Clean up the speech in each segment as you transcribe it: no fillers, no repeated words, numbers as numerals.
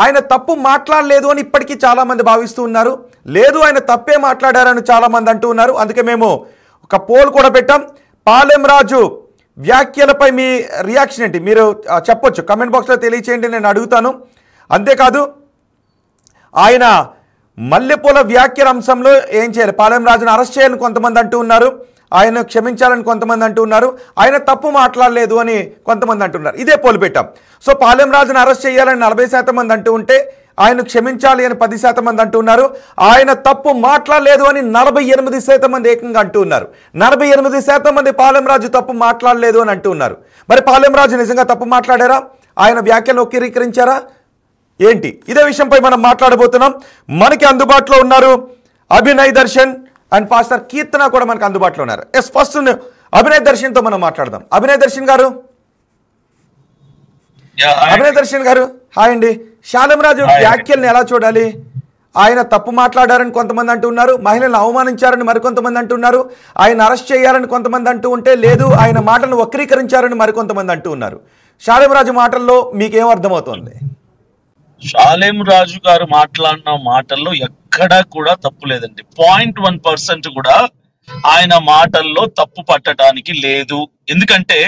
ఆయన తప్పు మాట్లాడలేదు అని ఇప్పటికీ చాలామంది భావిస్తూ ఉన్నారు. లేదు, ఆయన తప్పే మాట్లాడారని చాలామంది అంటూ ఉన్నారు. అందుకే మేము ఒక పోల్ కూడా పెట్టాం. పాలెం రాజు వ్యాఖ్యలపై మీ రియాక్షన్ ఏంటి? మీరు చెప్పొచ్చు, కమెంట్ బాక్స్లో తెలియచేయండి, నేను అడుగుతాను. అంతేకాదు ఆయన మల్లెపూల వ్యాఖ్యల అంశంలో ఏం చేయాలి? పాలెం రాజును అరెస్ట్ చేయాలని కొంతమంది అంటూ ఉన్నారు, ఆయన క్షమించాలని కొంతమంది అంటూ ఉన్నారు, ఆయన తప్పు మాట్లాడలేదు అని కొంతమంది అంటున్నారు. ఇదే పోలు పెట్టాం. సో పాలెం రాజును అరెస్ట్ చేయాలని 40% మంది అంటూ ఉంటే ఆయన క్షమించాలి అని 10% మంది అంటూ ఉన్నారు, ఆయన తప్పు మాట్లాడలేదు అని 48% మంది ఏకంగా అంటూ ఉన్నారు. 48% మంది పాలెం రాజు తప్పు మాట్లాడలేదు అని అంటూ ఉన్నారు. మరి పాలెం రాజు నిజంగా తప్పు మాట్లాడారా? ఆయన వ్యాఖ్యలు వక్రీకరించారా ఏంటి? ఇదే విషయంపై మనం మాట్లాడబోతున్నాం. మనకి అందుబాటులో ఉన్నారు అభినయ్ దర్శన్ అండ్ పాస్టర్ కీర్తన కూడా మనకు అందుబాటులో ఉన్నారు. ఫస్ట్ అభినయ్ దర్శన్తో మనం మాట్లాడదాం. అభినయ్ దర్శన్ గారు, హాయ్ అండి. శాలెం రాజు వ్యాఖ్యల్ని ఎలా చూడాలి? ఆయన తప్పు మాట్లాడారని కొంతమంది అంటున్నారు, మహిళలను అవమానించారని మరికొంతమంది అంటున్నారు, ఆయన అరెస్ట్ చేయాలని కొంతమంది అంటూ ఉంటే, లేదు ఆయన మాటలను వక్రీకరించారని మరికొంతమంది అంటూ ఉన్నారు. శాలెం రాజు మాటల్లో మీకేం అర్థమవుతోంది? శాలెం రాజు గారు మాట్లాడిన మాటల్లో ఎక్కడా కూడా తప్పు లేదండి. 0.1% కూడా ఆయన మాటల్లో తప్పు పట్టడానికి లేదు. ఎందుకంటే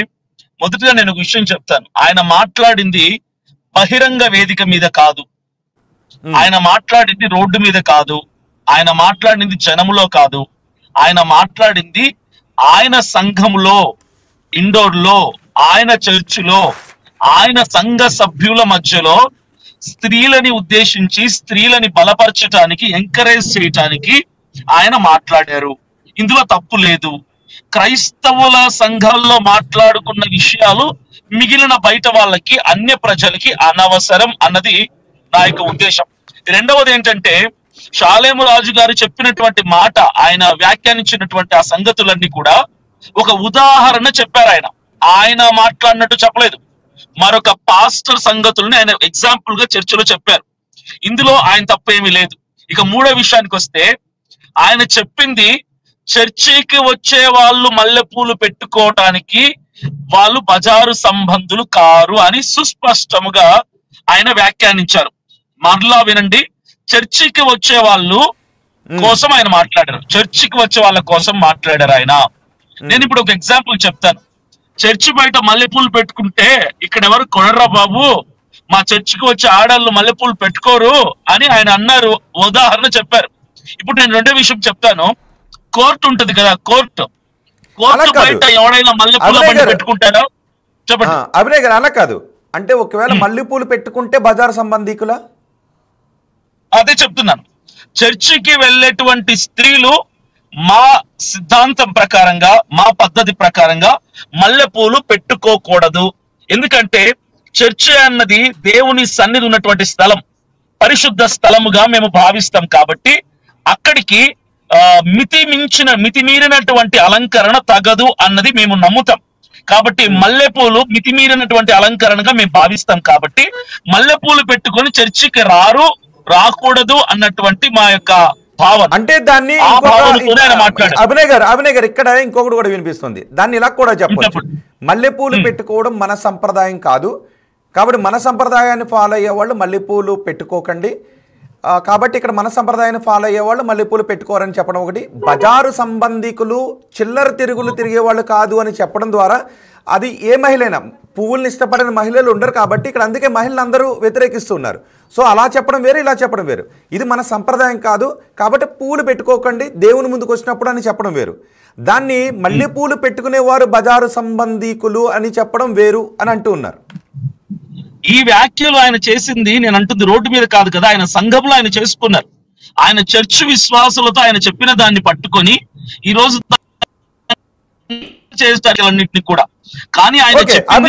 మొదటిగా నేను ఒక విషయం చెప్తాను. ఆయన మాట్లాడింది బహిరంగ వేదిక మీద కాదు, ఆయన మాట్లాడింది రోడ్డు మీద కాదు, ఆయన మాట్లాడింది జనములో కాదు, ఆయన మాట్లాడింది ఆయన సంఘములో, ఇండోర్ లో, ఆయన చర్చిలో, ఆయన సంఘ సభ్యుల మధ్యలో స్త్రీలని ఉద్దేశించి స్త్రీలని బలపరచటానికి, ఎంకరేజ్ చేయటానికి ఆయన మాట్లాడారు. ఇందులో తప్పు లేదు. క్రైస్తవుల సంఘాల్లో మాట్లాడుకున్న విషయాలు మిగిలిన బయట వాళ్ళకి, అన్య ప్రజలకి అనవసరం అన్నది నా యొక్క ఉద్దేశం. రెండవది ఏంటంటే, శాలెం రాజు గారు చెప్పినటువంటి మాట, ఆయన వ్యాఖ్యానించినటువంటి ఆ సంగతులన్నీ కూడా ఒక ఉదాహరణ చెప్పారు. ఆయన మాట్లాడినట్టు చెప్పలేదు. మరొక పాస్టర్ సంగతుల్ని ఆయన ఎగ్జాంపుల్ గా చర్చలో చెప్పారు. ఇందులో ఆయన తప్పేమీ లేదు. ఇక మూడో విషయానికి వస్తే, ఆయన చెప్పింది చర్చికి వచ్చే వాళ్ళు మల్లెపూలు పెట్టుకోవటానికి వాళ్ళు బజారు సంబంధులు కారు అని సుస్పష్టముగా ఆయన వ్యాఖ్యానించారు. మరలా వినండి, చర్చికి వచ్చే వాళ్ళు కోసం ఆయన మాట్లాడారు, చర్చికి వచ్చే వాళ్ళ కోసం మాట్లాడారు ఆయన. నేను ఇప్పుడు ఒక ఎగ్జాంపుల్ చెప్తాను. చర్చి బయట మల్లెపూలు పెట్టుకుంటే ఇక్కడ ఎవరు కొనర్రా బాబు, మా చర్చికి వచ్చే ఆడళ్ళు మల్లెపూలు పెట్టుకోరు అని ఆయన అన్నారు, ఉదాహరణ చెప్పారు. ఇప్పుడు నేను రెండో విషయం చెప్తాను. కోర్టు ఉంటది కదా, కోర్టు బయట ఎవడైనా మల్లెపూల బండి పెట్టుకుంటాడో చెప్పండి. అభినయ్ గారు అలా కాదు అంటే, ఒకవేళ మల్లెపూలు పెట్టుకుంటే బజార్ సంబంధికుల, అదే చెప్తున్నాను. చర్చికి వెళ్ళేటువంటి స్త్రీలు మా సిద్ధాంతం ప్రకారంగా, మా పద్ధతి ప్రకారంగా మల్లెపూలు పెట్టుకోకూడదు. ఎందుకంటే చర్చి అన్నది దేవుని సన్నిధి ఉన్నటువంటి స్థలం, పరిశుద్ధ స్థలముగా మేము భావిస్తాం. కాబట్టి అక్కడికి మితిమీరినటువంటి అలంకరణ తగదు అన్నది మేము నమ్ముతాం. కాబట్టి మల్లెపూలు మితిమీరినటువంటి అలంకరణగా మేము భావిస్తాం. కాబట్టి మల్లెపూలు పెట్టుకొని చర్చికి రాకూడదు అన్నటువంటి మా యొక్క భావన. అంటే దాన్ని అభినయ్ గారు ఇక్కడ ఇంకొకటి కూడా వినిపిస్తుంది. దాన్ని ఇలా కూడా చెప్పచ్చు, మల్లెపూలు పెట్టుకోవడం మన సంప్రదాయం కాదు, కాబట్టి మన సంప్రదాయాన్ని ఫాలో అయ్యే వాళ్ళు మల్లెపూలు పెట్టుకోకండి. కాబట్టి ఇక్కడ మన సంప్రదాయాన్ని ఫాలో అయ్యే వాళ్ళు మల్లెపూలు పెట్టుకోరని చెప్పడం ఒకటి. బజారు సంబంధికులు చిల్లర తిరుగులు తిరిగే వాళ్ళు కాదు అని చెప్పడం ద్వారా, అది ఏ మహిళైనా, పువ్వుల్ని ఇష్టపడిన మహిళలు ఉండరు కాబట్టి ఇక్కడ, అందుకే మహిళలు అందరూ వ్యతిరేకిస్తున్నారు. సో అలా చెప్పడం వేరు, ఇలా చెప్పడం వేరు. ఇది మన సంప్రదాయం కాదు కాబట్టి పువ్వులు పెట్టుకోకండి దేవుని ముందుకు వచ్చినప్పుడు అని చెప్పడం వేరు. దాన్ని మల్లెపూలు పెట్టుకునేవారు బజారు సంబంధికులు అని చెప్పడం వేరు అని అంటూ ఉన్నారు. ఈ వ్యాఖ్యలు ఆయన చేసింది, నేను అంటుంది రోడ్డు మీద కాదు కదా, ఆయన సంఘంలో ఆయన చేసుకున్నారు. ఆయన చర్చ్ విశ్వాసులతో ఆయన చెప్పిన దాన్ని పట్టుకొని ఈ రోజు చేస్తారన్నింటినీ కూడా. కానీ ఆయన చెప్పారు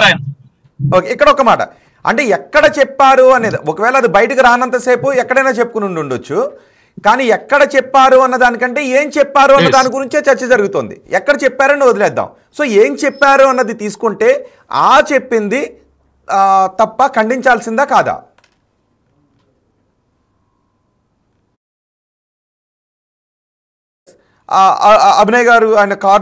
ఆయన. ఇక్కడ ఒక మాట అంటే, ఎక్కడ చెప్పారు అనేది, ఒకవేళ అది బయటకు రానంతసేపు ఎక్కడైనా చెప్పుకుని ఉండొచ్చు, కానీ ఎక్కడ చెప్పారు అన్న దానికంటే ఏం చెప్పారు అన్న దాని గురించే చర్చ జరుగుతుంది. ఎక్కడ చెప్పారని వదిలేద్దాం. సో ఏం చెప్పారు అన్నది తీసుకుంటే, ఆ చెప్పింది తప్ప ఖండించాల్సిందా కాదా? అభినయ్ గారు ఆయన